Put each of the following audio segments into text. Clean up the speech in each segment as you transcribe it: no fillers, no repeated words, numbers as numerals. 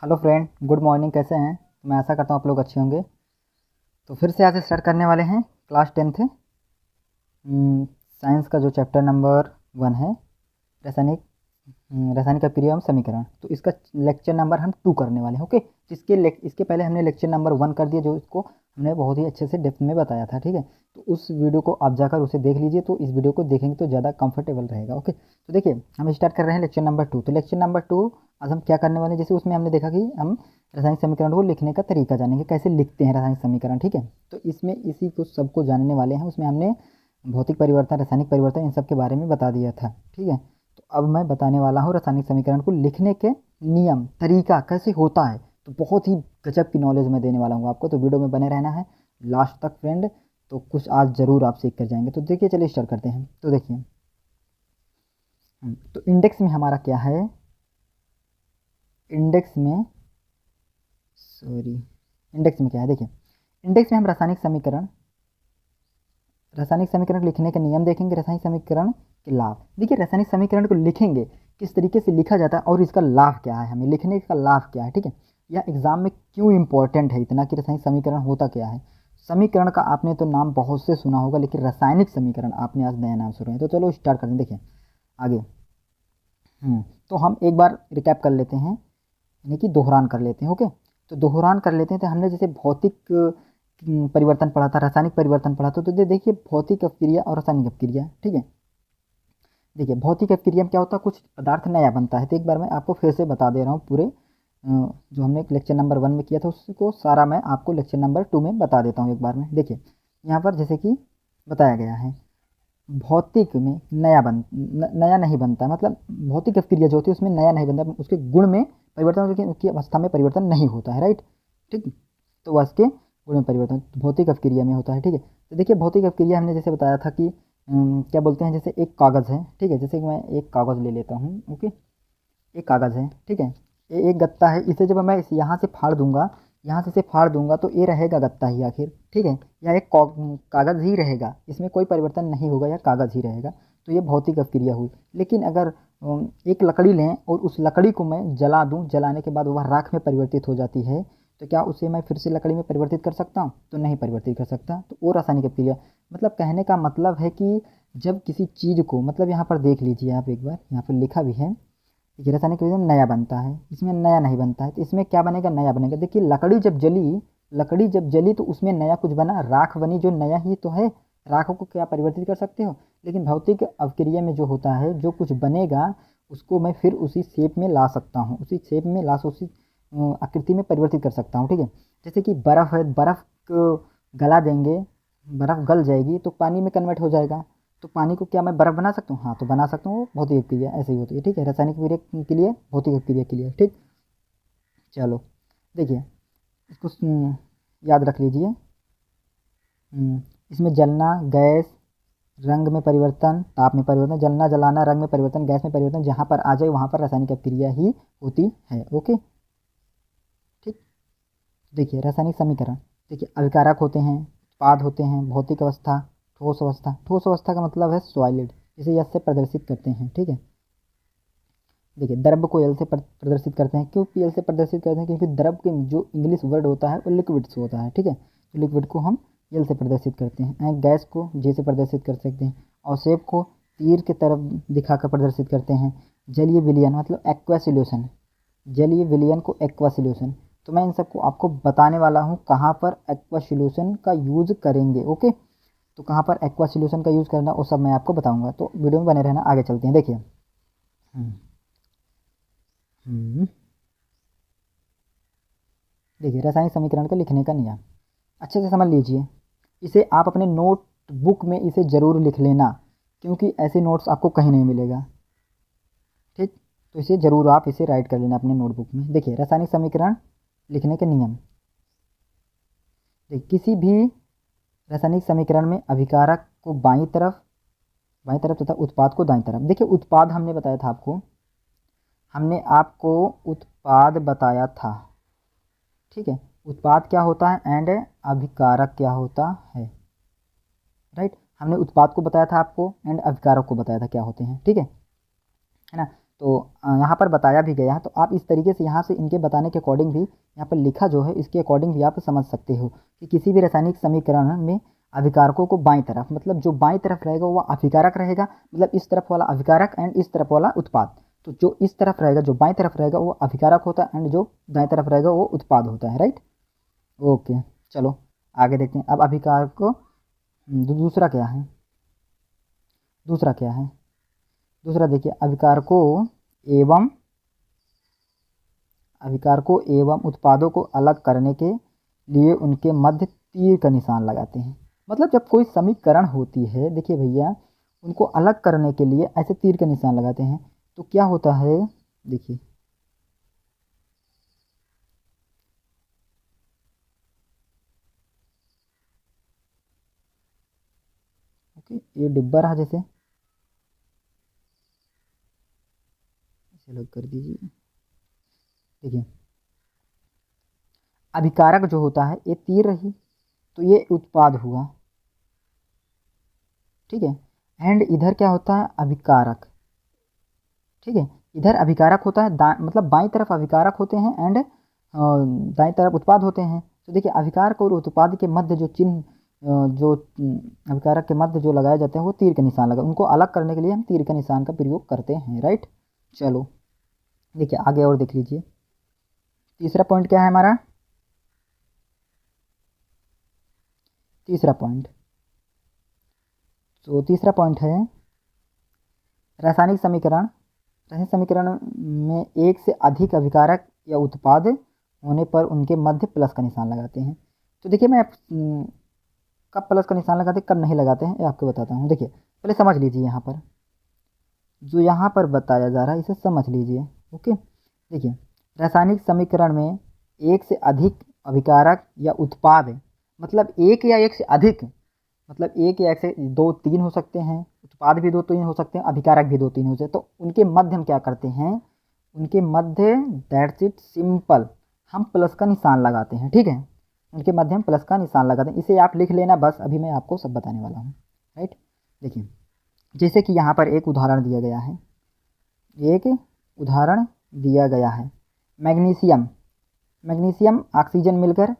Hello friend, good morning. कैसे हैं? मैं आशा करता हूँ आप लोग अच्छे होंगे। तो फिर से आज स्टार्ट करने वाले हैं क्लास 10th साइंस का जो चैप्टर नंबर 1 है, रासायनिक रासायनिक अपक्रिया एवं समीकरण। तो इसका लेक्चर नंबर हम 2 करने वाले हैं। ओके, तो इसके पहले हमने लेक्चर नंबर 1 कर दिया, जो इसको हमने बहुत ही अच्छे से डेप्थ में बताया था। ठीक है, तो उस वीडियो को आप जाकर उसे देख लीजिए। तो इस वीडियो को देखेंगे तो ज़्यादा कंफर्टेबल रहेगा। ओके, तो देखिए हम स्टार्ट कर रहे हैं लेक्चर नंबर 2। तो लेक्चर नंबर 2 आज हम क्या करने वाले हैं, जैसे उसमें हमने देखा कि हम रासायनिक समीकरण को लिखने का तरीका जानेंगे, कैसे लिखते हैं रासायनिक समीकरण। ठीक है, तो इसमें इसी को सबको जानने वाले हैं। उसमें हमने भौतिक परिवर्तन, रासायनिक परिवर्तन, इन सब के बारे में बता दिया था। ठीक है, तो अब मैं बताने वाला हूँ रासायनिक समीकरण को लिखने के नियम, तरीका कैसे होता है। तो बहुत ही गजब की नॉलेज मैं देने वाला हूँ आपको, तो वीडियो में बने रहना है लास्ट तक फ्रेंड। तो कुछ आज ज़रूर आप सीख कर जाएंगे। तो देखिए, चलिए स्टार्ट करते हैं। तो देखिए, तो इंडेक्स में हमारा क्या है, इंडेक्स में क्या है, देखिए इंडेक्स में हम रासायनिक समीकरण लिखने के नियम देखेंगे, रासायनिक समीकरण के लाभ। देखिए, रासायनिक समीकरण को लिखेंगे किस तरीके से लिखा जाता है और इसका लाभ क्या है, हमें लिखने का लाभ क्या है। ठीक है, या एग्जाम में क्यों इंपॉर्टेंट है इतना कि रासायनिक समीकरण होता क्या है। समीकरण का आपने तो नाम बहुत से सुना होगा, लेकिन रासायनिक समीकरण आपने आज नया नाम सुना है। तो चलो स्टार्ट करें। देखिए आगे, तो हम एक बार रिकैप कर लेते हैं, यानी कि दोहरान कर लेते हैं। ओके, तो दोहरान कर लेते हैं। तो हमने जैसे भौतिक परिवर्तन पढ़ा था, रासायनिक परिवर्तन पढ़ा था। तो देखिए भौतिक अपक्रिया और रासायनिक अपक्रिया। ठीक है, देखिए भौतिक अपक्रिया में क्या होता है, कुछ पदार्थ नया बनता है। तो एक बार मैं आपको फिर से बता दे रहा हूँ, पूरे जो हमने लेक्चर नंबर 1 में किया था उसको सारा मैं आपको लेक्चर नंबर 2 में बता देता हूँ एक बार में। देखिए यहाँ पर जैसे कि बताया गया है, भौतिक में नया नहीं बनता, मतलब भौतिक अपक्रिया जो होती है उसमें नया नहीं बनता, उसके गुण में परिवर्तन, लेकिन उसकी अवस्था में परिवर्तन नहीं होता है। राइट, ठीक। तो वह उसके गुण में परिवर्तन भौतिक अपक्रिया में होता है। ठीक है, तो देखिए भौतिक अपक्रिया हमने जैसे बताया था कि क्या बोलते हैं, जैसे एक कागज़ है। ठीक है, जैसे कि मैं एक कागज़ ले लेता हूँ। ओके, एक कागज़ है। ठीक है, ये एक गत्ता है। इसे जब मैं इसे यहाँ से फाड़ दूंगा, यहाँ से इसे फाड़ दूंगा, तो ये रहेगा गत्ता ही आखिर। ठीक है, या एक कागज़ ही रहेगा, इसमें कोई परिवर्तन नहीं होगा, या कागज़ ही रहेगा। तो ये भौतिक अपक्रिया हुई। लेकिन अगर एक लकड़ी लें और उस लकड़ी को मैं जला दूं, जलाने के बाद वह राख में परिवर्तित हो जाती है, तो क्या उसे मैं फिर से लकड़ी में परिवर्तित कर सकता हूँ? तो नहीं परिवर्तित कर सकता। तो वो रासायनिक अपक्रिया, मतलब कहने का मतलब है कि जब किसी चीज़ को, मतलब यहाँ पर देख लीजिए आप एक बार, यहाँ पर लिखा भी है, देखिए रासायनिक विघटन नया बनता है, इसमें नया नहीं बनता है। तो इसमें क्या बनेगा? नया बनेगा। देखिए लकड़ी जब जली तो उसमें नया कुछ बना, राख बनी, जो नया ही तो है। राख को क्या परिवर्तित कर सकते हो? लेकिन भौतिक अपक्रिया में जो होता है, जो कुछ बनेगा उसको मैं फिर उसी शेप में ला सकता हूँ, उसी शेप में ला, उसी आकृति में परिवर्तित कर सकता हूँ। ठीक है, जैसे कि बर्फ़ है, बर्फ़ को गला देंगे, बर्फ़ गल जाएगी तो पानी में कन्वर्ट हो जाएगा। तो पानी को क्या मैं बर्फ़ बना सकता हूँ? हाँ, तो बना सकता हूँ। भौतिक अपक्रिया ऐसे ही होती है। ठीक है, रासायनिक क्रिया के लिए, भौतिक अपक्रिया के लिए। ठीक, चलो देखिए इसको याद रख लीजिए। इसमें जलना, गैस, रंग में परिवर्तन, ताप में परिवर्तन, जलना जलाना, रंग में परिवर्तन, गैस में परिवर्तन, जहाँ पर आ जाए वहाँ पर रासायनिक अपक्रिया ही होती है। ओके, ठीक। देखिए रासायनिक समीकरण, देखिए अभिकारक होते हैं, उत्पाद होते हैं, भौतिक अवस्था, ठोस अवस्था। ठोस अवस्था का मतलब है सॉलिड, इसे यश से प्रदर्शित करते हैं। ठीक है, देखिए द्रव को एल से प्रदर्शित करते हैं। क्यों एल से प्रदर्शित करते हैं? क्योंकि द्रव के जो इंग्लिश वर्ड होता है वो लिक्विड से होता है। ठीक है, तो लिक्विड को हम एल से प्रदर्शित करते हैं। गैस को जे से प्रदर्शित कर सकते हैं, और शेप को तीर की तरफ दिखाकर प्रदर्शित करते हैं। जलीय विलयन मतलब एक्वा सॉल्यूशन, जलीय विलयन को एक्वा सॉल्यूशन। तो मैं इन सबको आपको बताने वाला हूँ कहाँ पर एक्वा सॉल्यूशन का यूज़ करेंगे। ओके, तो कहाँ पर एक्वा सॉल्यूशन का यूज़ करना वो सब मैं आपको बताऊँगा। तो वीडियो में बने रहना, आगे चलते हैं। देखिए देखिए रासायनिक समीकरण को लिखने का नियम अच्छे से समझ लीजिए। इसे आप अपने नोटबुक में इसे ज़रूर लिख लेना, क्योंकि ऐसे नोट्स आपको कहीं नहीं मिलेगा। ठीक, तो इसे ज़रूर आप इसे राइट कर लेना अपने नोटबुक में। देखिए रासायनिक समीकरण लिखने के नियम, देखिए किसी भी रासायनिक समीकरण में अभिकारक को बाईं तरफ तथा उत्पाद को दाईं तरफ। देखिए उत्पाद हमने बताया था आपको, हमने आपको उत्पाद बताया था। ठीक है, उत्पाद क्या होता है एंड अभिकारक क्या होता है। राइट, हमने उत्पाद को बताया था आपको एंड अभिकारक को बताया था क्या होते हैं। ठीक है ना, तो यहाँ पर बताया भी गया है, तो आप इस तरीके से यहाँ से इनके बताने के अकॉर्डिंग भी यहाँ पर लिखा जो है इसके अकॉर्डिंग भी आप समझ सकते हो कि किसी भी रासायनिक समीकरण में अभिकारकों को बाईं तरफ, मतलब जो बाईं तरफ रहेगा वो अभिकारक रहेगा, मतलब इस तरफ वाला अभिकारक एंड इस तरफ वाला उत्पाद। तो जो इस तरफ रहेगा, जो बाईं तरफ रहेगा वो अभिकारक होता है एंड जो दाएं तरफ रहेगा वो उत्पाद होता है, राइट। ओके, चलो आगे देखते हैं। अब अभिकारक को दूसरा क्या है, दूसरा क्या है, दूसरा देखिए, अभिकारकों एवं उत्पादों को अलग करने के लिए उनके मध्य तीर का निशान लगाते हैं। मतलब जब कोई समीकरण होती है, देखिए भैया, उनको अलग करने के लिए ऐसे तीर का निशान लगाते हैं, तो क्या होता है, देखिए ओके, ये डिब्बा रहा, जैसे इसे अलग कर दीजिए। देखिए अभिकारक जो होता है ये तीर रही, तो ये उत्पाद हुआ, ठीक है। एंड इधर क्या होता है, अभिकारक, ठीक है। इधर अभिकारक होता है, मतलब बाईं तरफ अभिकारक होते हैं एंड दाईं तरफ उत्पाद होते हैं। तो देखिए अभिकारक और उत्पाद के मध्य जो चिन्ह जो अभिकारक के मध्य जो लगाए जाते हैं वो तीर का निशान लगा, उनको अलग करने के लिए हम तीर का निशान का प्रयोग करते हैं, राइट। चलो देखिए आगे और देख लीजिए, तीसरा पॉइंट क्या है हमारा, तीसरा पॉइंट, तो तीसरा पॉइंट है रासायनिक समीकरण। रासायनिक समीकरण में एक से अधिक अभिकारक या उत्पाद होने पर उनके मध्य प्लस का निशान लगाते हैं। तो देखिए मैं कब प्लस का निशान लगाते हैं कब नहीं लगाते हैं ये आपको बताता हूँ। देखिए पहले समझ लीजिए, यहाँ पर जो यहाँ पर बताया जा रहा है इसे समझ लीजिए, ओके। देखिए रासायनिक समीकरण में एक से अधिक अभिकारक या उत्पाद, मतलब एक या एक से अधिक, मतलब एक या एक से दो तीन हो सकते हैं, उत्पाद भी दो तीन हो सकते हैं, अभिकारक भी दो तीन हो सकते हैं, तो उनके मध्य हम क्या करते हैं, उनके मध्य दैट्स इट सिंपल, हम प्लस का निशान लगाते हैं, ठीक है। उनके मध्य हम प्लस का निशान लगाते हैं, इसे आप लिख लेना बस, अभी मैं आपको सब बताने वाला हूँ, राइट। देखिए जैसे कि यहाँ पर एक उदाहरण दिया गया है, एक उदाहरण दिया गया है, मैग्नीशियम, मैग्नीशियम ऑक्सीजन मिलकर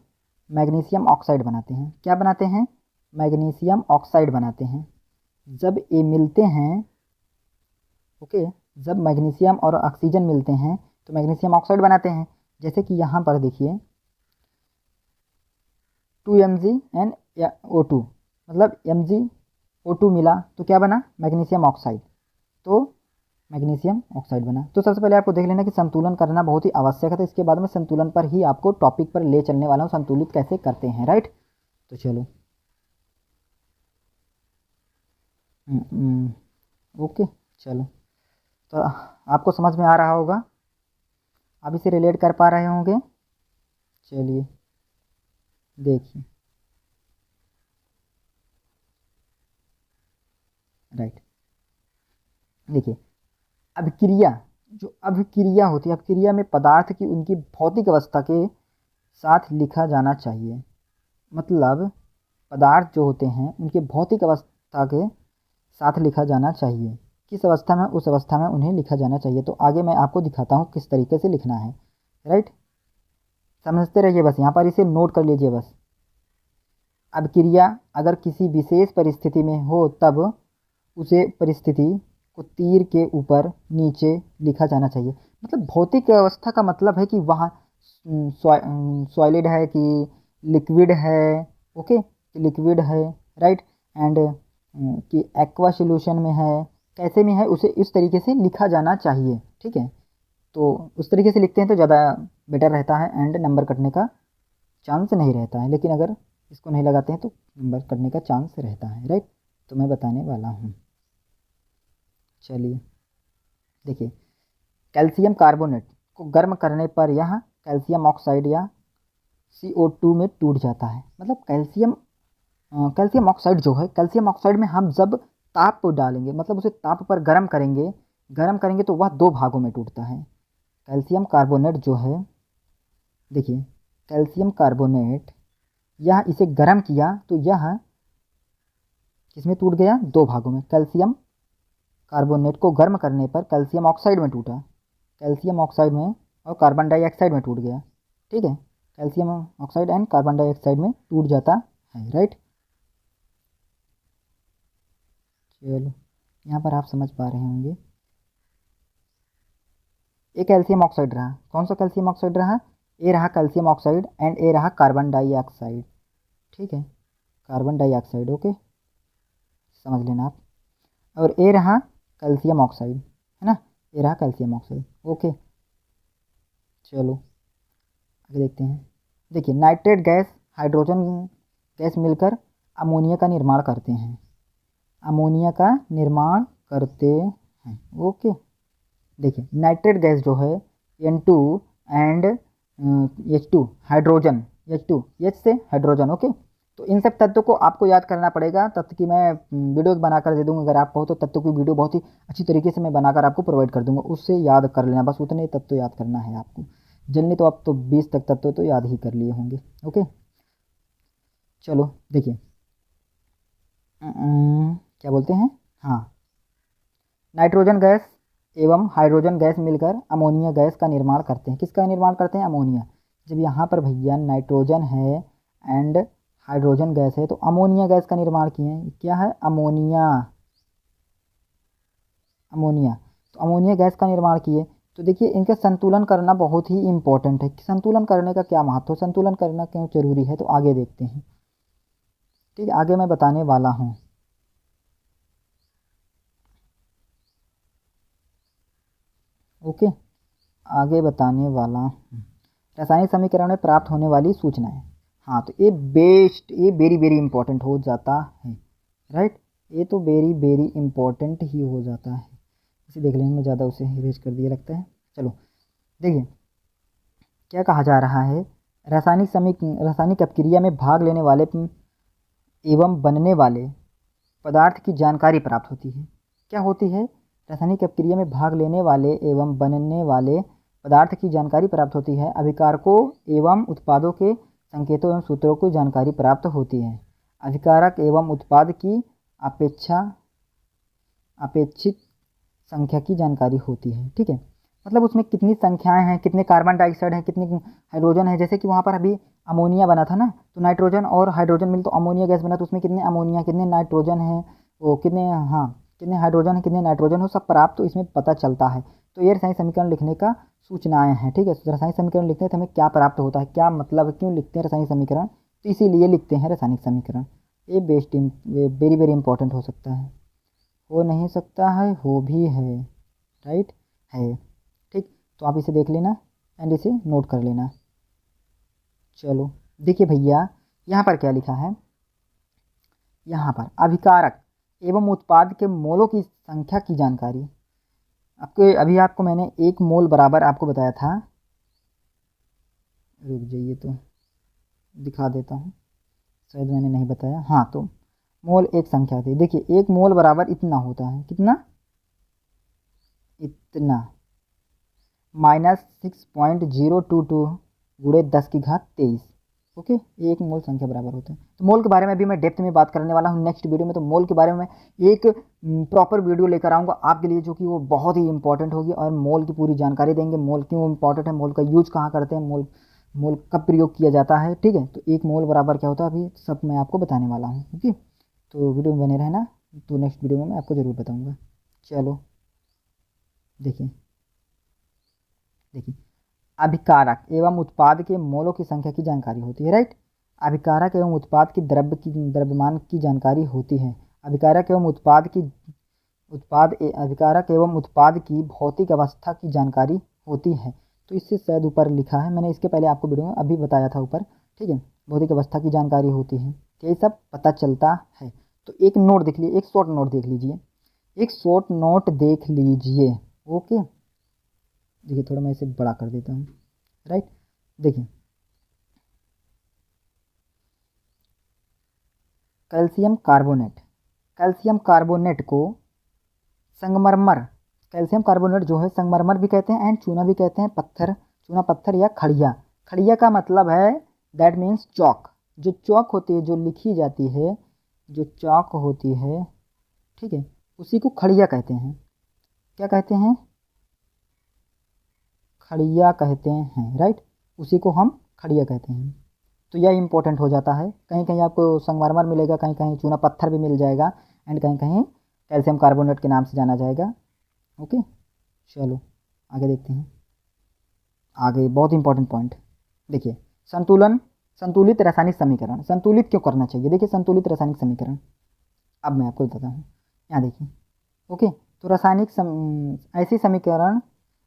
मैग्नीशियम ऑक्साइड बनाते हैं। क्या बनाते हैं, मैग्नीशियम ऑक्साइड बनाते हैं। जब ये मिलते हैं, ओके, जब मैग्नीशियम और ऑक्सीजन मिलते हैं तो मैग्नीशियम ऑक्साइड बनाते हैं। जैसे कि यहाँ पर देखिए 2Mg O2, मतलब MgO2 मिला तो क्या बना, मैग्नीशियम ऑक्साइड, तो मैग्नीशियम ऑक्साइड बना। तो सबसे पहले आपको देख लेना कि संतुलन करना बहुत ही आवश्यक है, तो इसके बाद में संतुलन पर ही आपको टॉपिक पर ले चलने वाला हूँ, संतुलित कैसे करते हैं, राइट। तो चलो ओके, चलो तो आपको समझ में आ रहा होगा, आप इसे रिलेट कर पा रहे होंगे। चलिए देखिए, राइट, देखिए अभिक्रिया, जो अभिक्रिया होती है, अभिक्रिया में पदार्थ की उनकी भौतिक अवस्था के साथ लिखा जाना चाहिए, मतलब पदार्थ जो होते हैं उनके भौतिक अवस्था के साथ लिखा जाना चाहिए, किस अवस्था में, उस अवस्था में उन्हें लिखा जाना चाहिए। तो आगे मैं आपको दिखाता हूँ किस तरीके से लिखना है, राइट। समझते रहिए बस, यहाँ पर इसे नोट कर लीजिए बस। अभिक्रिया अगर किसी विशेष परिस्थिति में हो तब उसे परिस्थिति को तीर के ऊपर नीचे लिखा जाना चाहिए। मतलब भौतिक अवस्था का मतलब है कि वहाँ सॉलिड है कि लिक्विड है, ओके, लिक्विड है, राइट, एंड कि एक्वा सॉल्यूशन में है, कैसे में है, उसे इस तरीके से लिखा जाना चाहिए, ठीक है। तो उस तरीके से लिखते हैं तो ज़्यादा बेटर रहता है एंड नंबर कटने का चांस नहीं रहता है, लेकिन अगर इसको नहीं लगाते हैं तो नंबर कटने का चांस रहता है, राइट। तो मैं बताने वाला हूँ, चलिए देखिए, कैल्शियम कार्बोनेट को गर्म करने पर यह कैल्शियम ऑक्साइड या CO2 में टूट जाता है। मतलब कैल्शियम ऑक्साइड जो है, कैल्शियम ऑक्साइड में हम जब ताप डालेंगे, मतलब उसे ताप पर गर्म करेंगे तो वह दो भागों में टूटता है। कैल्शियम कार्बोनेट जो है, देखिए कैल्शियम कार्बोनेट, यह इसे गर्म किया तो यह किसमें टूट गया, दो भागों में, कैल्शियम कार्बोनेट को गर्म करने पर कैल्शियम ऑक्साइड में टूटा, कैल्शियम ऑक्साइड में और कार्बन डाइऑक्साइड में टूट गया, ठीक है। Calcium oxide and carbon dioxide में टूट जाता है, राइट। चलो यहाँ पर आप समझ पा रहे होंगे। ए कैल्शियम ऑक्साइड रहा, कौन सा कैल्शियम ऑक्साइड रहा, ए रहा कैल्शियम ऑक्साइड एंड ए रहा कार्बन डाइऑक्साइड, ठीक है, कार्बन डाइऑक्साइड, ओके, समझ लेना आप। और ए रहा कैल्शियम ऑक्साइड, है ना, ए रहा कैल्शियम ऑक्साइड, ओके। चलो आगे देखते हैं। देखिए नाइट्रेट गैस हाइड्रोजन गैस मिलकर अमोनिया का निर्माण करते हैं, अमोनिया का निर्माण करते हैं, ओके। देखिए नाइट्रेट गैस जो है N2 and H2 hydrogen, H से हाइड्रोजन, ओके। तो इन सब तत्वों को आपको याद करना पड़ेगा। तत्व की मैं वीडियो बनाकर दे दूँगा, अगर आप कहो तो तत्व की वीडियो बहुत ही अच्छी तरीके से मैं बनाकर आपको प्रोवाइड कर दूँगा, उससे याद कर लेना, बस उतने तत्व याद करना है आपको। जनरली तो आप तो 20 तक तत्व तो याद ही कर लिए होंगे, ओके। चलो देखिए क्या बोलते हैं, हाँ, नाइट्रोजन गैस एवं हाइड्रोजन गैस मिलकर अमोनिया गैस का निर्माण करते हैं। किसका निर्माण करते हैं, अमोनिया। जब यहाँ पर भैया नाइट्रोजन है एंड हाइड्रोजन गैस है तो अमोनिया गैस का निर्माण किए हैं, क्या है, अमोनिया, अमोनिया। तो अमोनिया गैस का निर्माण किए, तो देखिए इनका संतुलन करना बहुत ही इंपॉर्टेंट है। संतुलन करने का क्या महत्व, संतुलन करना क्यों जरूरी है, तो आगे देखते हैं, ठीक है, आगे मैं बताने वाला हूँ। ओके, आगे बताने वाला हूँ। रासायनिक समीकरण में प्राप्त होने वाली सूचनाएं, हाँ, तो ये बेस्ट, ये वेरी वेरी इंपॉर्टेंट हो जाता है, राइट, ये तो वेरी वेरी इंपॉर्टेंट ही हो जाता है। इसे देख लेंगे, मैं ज़्यादा उसे इरेज कर दिया लगता है। चलो देखिए क्या कहा जा रहा है, रासायनिक अपक्रिया में भाग लेने वाले एवं बनने वाले पदार्थ की जानकारी प्राप्त होती है। क्या होती है, रासायनिक अपक्रिया में भाग लेने वाले एवं बनने वाले पदार्थ की जानकारी प्राप्त होती है। अभिकारकों एवं उत्पादों के संकेतों एवं सूत्रों की जानकारी प्राप्त होती है। अभिकारक एवं उत्पाद की अपेक्षित संख्या की जानकारी होती है, ठीक है। मतलब उसमें कितनी संख्याएं हैं, कितने कार्बन डाइऑक्साइड हैं, कितनी हाइड्रोजन है। जैसे कि वहाँ पर अभी अमोनिया बना था ना, तो नाइट्रोजन और हाइड्रोजन मिल तो अमोनिया गैस बना, तो उसमें कितने अमोनिया, कितने नाइट्रोजन है, वो कितने, हाँ, कितने हाइड्रोजन है, कितने नाइट्रोजन हो, सब प्राप्त तो इसमें पता चलता है। तो ये रासायनिक समीकरण लिखने का सूचनाएं हैं, ठीक है। रासायनिक समीकरण लिखते हैं तो हमें क्या प्राप्त होता है, क्या मतलब, क्यों लिखते हैं रासायनिक समीकरण, तो इसीलिए लिखते हैं रासायनिक समीकरण। ये बेस्ट, वेरी वेरी इंपॉर्टेंट हो सकता है, हो नहीं सकता है, हो भी है, राइट है, ठीक। तो आप इसे देख लेना एंड इसे नोट कर लेना। चलो देखिए भैया यहाँ पर क्या लिखा है, यहाँ पर अभिकारक एवं उत्पाद के मोलों की संख्या की जानकारी। अभी आपको मैंने 1 मोल बराबर आपको बताया था, रुक जाइए तो दिखा देता हूँ, शायद मैंने नहीं बताया, हाँ, तो मोल एक संख्या थी। देखिए 1 मोल बराबर इतना होता है, कितना, इतना, -6.022 गुणे 10⁻23, ओके, ये 1 मोल संख्या बराबर होता है। तो मोल के बारे में भी मैं डेप्थ में बात करने वाला हूँ नेक्स्ट वीडियो में। तो मोल के बारे में एक प्रॉपर वीडियो लेकर आऊँगा आपके लिए, जो कि वो बहुत ही इंपॉर्टेंट होगी और मोल की पूरी जानकारी देंगे। मोल क्यों इंपॉर्टेंट है, मोल का यूज कहाँ करते हैं, मोल कब प्रयोग किया जाता है, ठीक है। तो 1 मोल बराबर क्या होता है अभी सब मैं आपको बताने वाला हूँ, ओके। तो वीडियो में बने रहना, तो नेक्स्ट वीडियो में मैं आपको ज़रूर बताऊँगा। चलो देखिए अभिकारक एवं उत्पाद के मोलों की संख्या की जानकारी होती है, राइट। अभिकारक एवं उत्पाद की द्रव्यमान की जानकारी होती है। अभिकारक एवं अभिकारक एवं उत्पाद की भौतिक अवस्था की जानकारी होती है। तो इससे शायद ऊपर लिखा है, मैंने इसके पहले आपको वीडियो में अभी बताया था ऊपर, ठीक है। भौतिक अवस्था की जानकारी होती है, यही सब पता चलता है। तो एक नोट देख लीजिए, एक शॉर्ट नोट देख लीजिए, एक शॉर्ट नोट देख लीजिए, ओके। देखिए थोड़ा मैं इसे बड़ा कर देता हूँ, राइट। देखिए कैल्शियम कार्बोनेट को संगमरमर, कैल्शियम कार्बोनेट जो है संगमरमर भी कहते हैं एंड चूना भी कहते हैं, चूना पत्थर या खड़िया। खड़िया का मतलब है दैट मीन्स चौक, जो चौक होती है, जो लिखी जाती है, जो चौक होती है, ठीक है, उसी को खड़िया कहते हैं। क्या कहते हैं, खड़िया कहते हैं, राइट। उसी को हम खड़िया कहते हैं। तो यह इंपॉर्टेंट हो जाता है। कहीं कहीं आपको संगमरमर मिलेगा, कहीं कहीं चूना पत्थर भी मिल जाएगा, एंड कहीं कहीं कैल्शियम कार्बोनेट के नाम से जाना जाएगा। ओके, चलो आगे देखते हैं। आगे बहुत इंपॉर्टेंट पॉइंट देखिए, संतुलन, संतुलित रासायनिक समीकरण। संतुलित क्यों करना चाहिए, देखिए संतुलित रासायनिक समीकरण अब मैं आपको बताता हूँ। यहाँ देखिए, ओके, तो ऐसी समीकरण,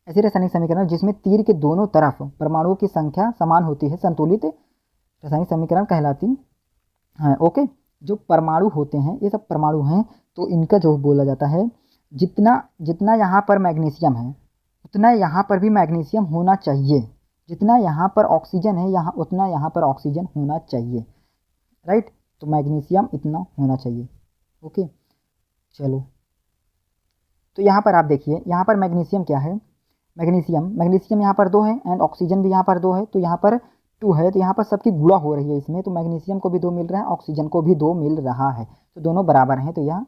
ऐसी रासायनिक समीकरण जिसमें तीर के दोनों तरफ परमाणुओं की संख्या समान होती है, संतुलित रासायनिक समीकरण कहलाती है। ओके, जो परमाणु होते हैं, ये सब परमाणु हैं, तो इनका जो बोला जाता है, जितना जितना यहाँ पर मैग्नीशियम है उतना यहाँ पर भी मैग्नीशियम होना चाहिए, जितना यहाँ पर ऑक्सीजन है यहाँ उतना यहाँ पर ऑक्सीजन होना चाहिए, राइट। तो मैग्नीशियम इतना होना चाहिए। ओके, चलो, तो यहाँ पर आप देखिए, यहाँ पर मैग्नीशियम क्या है, मैग्नीशियम यहाँ पर 2 है, एंड ऑक्सीजन भी यहाँ पर 2 है, तो यहाँ पर 2 है, तो यहाँ पर सबकी गुणा हो रही है इसमें, तो मैग्नीशियम को भी 2 मिल रहा है, ऑक्सीजन को भी 2 मिल रहा है, तो दोनों बराबर हैं, तो यह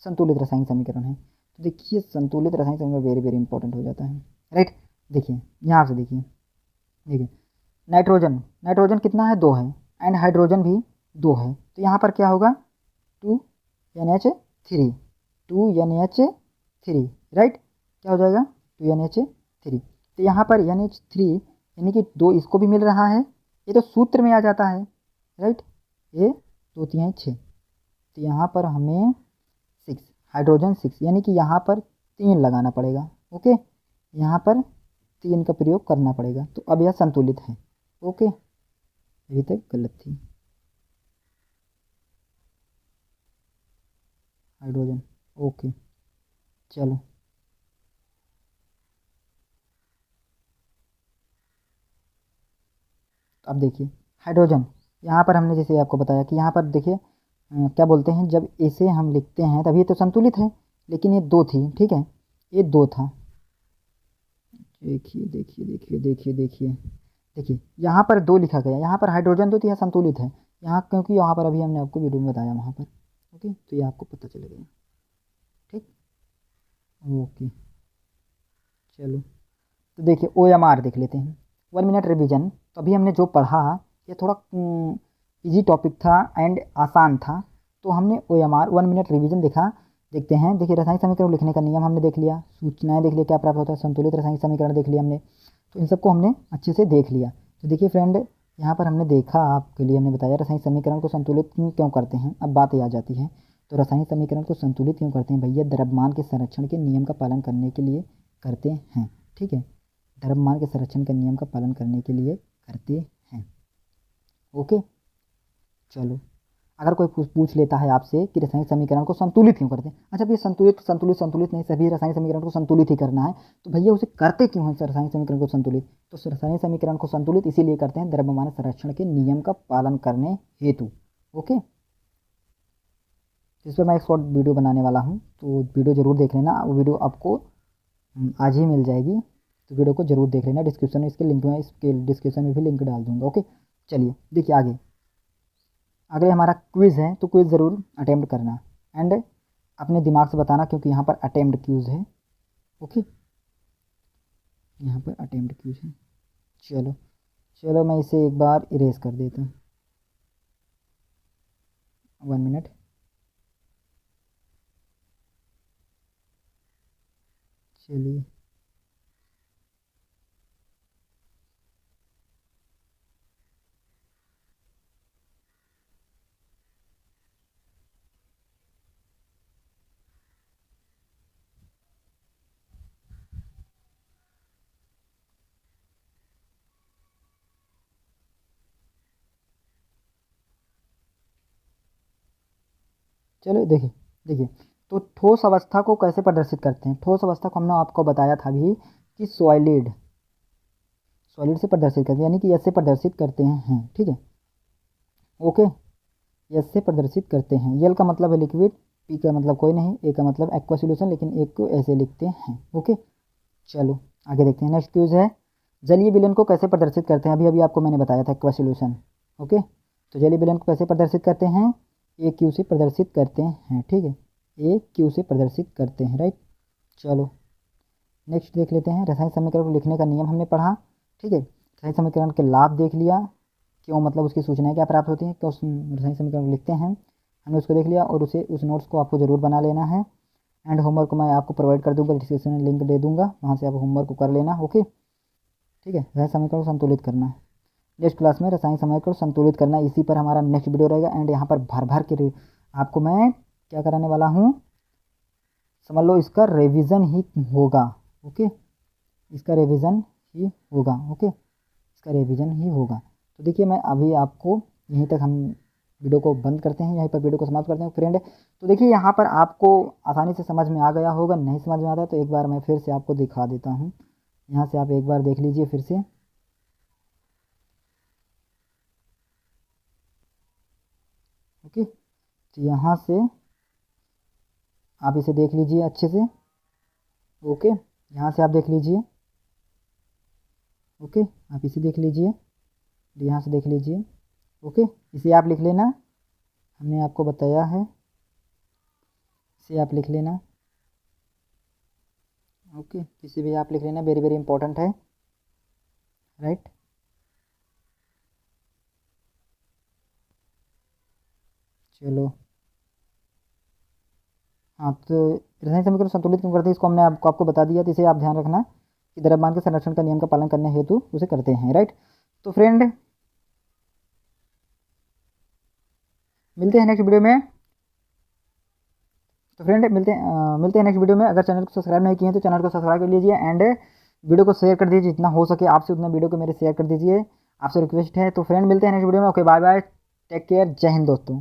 संतुलित रासायनिक समीकरण है। तो देखिए संतुलित रासायनिक समीकरण वेरी वेरी इंपॉर्टेंट हो जाता है, राइट। देखिए यहाँ से देखिए, देखिए नाइट्रोजन, नाइट्रोजन कितना है, 2 है, एंड हाइड्रोजन भी 2 है, तो यहाँ पर क्या होगा, 2NH3, 2NH3, राइट। क्या हो जाएगा, 2NH3। तो यहाँ पर NH3 यानी कि 2 इसको भी मिल रहा है, ये तो सूत्र में आ जाता है, राइट। ये 2 3 6, तो यहाँ पर हमें 6, हाइड्रोजन 6, यानी कि यहाँ पर 3 लगाना पड़ेगा। ओके, यहाँ पर 3 का प्रयोग करना पड़ेगा, तो अब यह संतुलित है। ओके, अभी तक गलत थी, हाइड्रोजन। ओके, चलो अब देखिए हाइड्रोजन, यहाँ पर हमने जैसे आपको बताया कि यहाँ पर देखिए क्या बोलते हैं, जब इसे हम लिखते हैं तभी तो संतुलित है, लेकिन ये 2 थी, ठीक है, ये 2 था। देखिए देखिए देखिए देखिए देखिए देखिए, यहाँ पर 2 लिखा गया, यहाँ पर हाइड्रोजन 2 थी, यह संतुलित है यहाँ, क्योंकि यहाँ पर अभी हमने आपको वीडियो में बताया वहाँ पर। ओके, तो ये आपको पता चलेगा, ठीक। ओके, चलो, तो देखिए OMR देख लेते हैं, 1 मिनट रिवीजन। तो अभी हमने जो पढ़ा ये थोड़ा इजी टॉपिक था एंड आसान था, तो हमने OMR 1 मिनट रिवीजन देखा। देखते हैं, देखिए रासायनिक समीकरण लिखने का नियम हमने देख लिया, सूचनाएं देख लिया क्या प्राप्त होता है, संतुलित रासायनिक समीकरण देख लिया हमने, तो इन सबको हमने अच्छे से देख लिया। तो देखिए फ्रेंड, यहाँ पर हमने देखा, आपके लिए हमने बताया रासायनिक समीकरण को संतुलित क्यों करते हैं। अब बात ये आ जाती है, तो रासायनिक समीकरण को संतुलित क्यों करते हैं भैया, द्रव्यमान के संरक्षण के नियम का पालन करने के लिए करते हैं, ठीक है, द्रव्यमान के संरक्षण के नियम का पालन करने के लिए करते हैं। ओके, चलो, अगर कोई पूछ लेता है आपसे कि रासायनिक समीकरण को संतुलित क्यों करते हैं, अच्छा भैया संतुलित संतुलित संतुलित नहीं, सभी रासायनिक समीकरण को संतुलित ही करना है, तो भैया उसे करते क्यों हैं रासायनिक समीकरण को संतुलित, तो रासायनिक समीकरण को संतुलित इसीलिए करते हैं द्रव्यमान संरक्षण के नियम का पालन करने हेतु। ओके, इस पर मैं एक शॉर्ट वीडियो बनाने वाला हूँ, तो वीडियो जरूर देख लेना, वो वीडियो आपको आज ही मिल जाएगी, तो वीडियो को जरूर देख लेना, डिस्क्रिप्शन में इसके लिंक में, इसके डिस्क्रिप्शन में भी लिंक डाल दूंगा। ओके, चलिए देखिए आगे, आगे हमारा क्विज़ है, तो क्विज़ ज़रूर अटेम्प्ट करना एंड अपने दिमाग से बताना, क्योंकि यहाँ पर अटेम्प्ट क्विज़ है। ओके, यहाँ पर अटेम्प्ट क्विज़ है। चलो चलो, मैं इसे एक बार इरेज कर देता हूँ, 1 मिनट। चलिए, चलो देखिए, देखिए तो ठोस अवस्था को कैसे प्रदर्शित करते हैं, ठोस अवस्था को हमने आपको बताया था अभी कि सॉलिड, सॉलिड से प्रदर्शित करते हैं, यानी कि ऐसे प्रदर्शित करते हैं, ठीक है। ओके, ऐसे प्रदर्शित करते हैं, यल का मतलब है लिक्विड, पी का मतलब कोई नहीं, ए का मतलब एक्वा सॉल्यूशन, लेकिन एक को ऐसे लिखते हैं। ओके, चलो आगे देखते हैं। नेक्स्ट क्यूज है, जलीय विलयन को कैसे प्रदर्शित करते हैं, अभी अभी आपको मैंने बताया था एक्वा सॉल्यूशन। ओके, तो जलीय विलयन को कैसे प्रदर्शित करते हैं, ए क्यू से प्रदर्शित करते हैं, ठीक है, ए क्यू से प्रदर्शित करते हैं, राइट। चलो नेक्स्ट देख लेते हैं, रासायनिक समीकरण को लिखने का नियम हमने पढ़ा, ठीक है। रासायनिक समीकरण के लाभ देख लिया, क्यों मतलब उसकी सूचनाएं क्या प्राप्त होती हैं, क्यों रासायनिक समीकरण को लिखते हैं, हमने उसको देख लिया। और उस नोट्स को आपको ज़रूर बना लेना है। एंड होमवर्क को मैं आपको प्रोवाइड कर दूंगा, डिस्क्रिप्शन में लिंक दे दूंगा, वहाँ से आप होमवर्क को कर लेना। ओके, ठीक है। रासायनिक समीकरण को संतुलित करना, नेक्स्ट क्लास में रासायनिक समीकरण को संतुलित करना, इसी पर हमारा नेक्स्ट वीडियो रहेगा। एंड यहाँ पर भर भर के आपको मैं क्या कराने वाला हूँ, समझ लो इसका रिवीजन ही होगा। ओके, इसका रिवीजन ही होगा। ओके, इसका रिवीजन ही होगा। तो देखिए मैं अभी आपको यहीं तक हम वीडियो को बंद करते हैं, यहीं पर वीडियो को समाप्त करते हैं फ्रेंड। तो देखिए यहाँ पर आपको आसानी से समझ में आ गया होगा, नहीं समझ में आता तो एक बार मैं फिर से आपको दिखा देता हूँ। यहाँ से आप एक बार देख लीजिए फिर से। ओके, तो यहाँ से आप इसे देख लीजिए अच्छे से। ओके, यहाँ से आप देख लीजिए। ओके, आप इसे देख लीजिए, यहाँ से देख लीजिए। ओके, इसे आप लिख लेना, हमने आपको बताया है, इसे आप लिख लेना। ओके, इसे भी आप लिख लेना, वेरी वेरी इंपॉर्टेंट है, राइट। चलो, हाँ, तो रासायनिक समीकरण संतुलित क्यों करते हैं इसको हमने आपको बता दिया। तो इसे आप ध्यान रखना कि द्रव्यमान के संरक्षण का नियम का पालन करने हेतु उसे करते हैं, राइट। तो फ्रेंड मिलते हैं नेक्स्ट वीडियो में। तो फ्रेंड मिलते हैं नेक्स्ट वीडियो में। अगर चैनल को सब्सक्राइब नहीं किए हैं तो चैनल को सब्सक्राइब कर लीजिए। एंड वीडियो को शेयर कर दीजिए, जितना हो सके आपसे उतना वीडियो को मेरे शेयर कर दीजिए, आपसे रिक्वेस्ट है। तो फ्रेंड मिलते हैं नेक्स्ट वीडियो में। Okay, bye bye, take care, जय हिंद दोस्तों।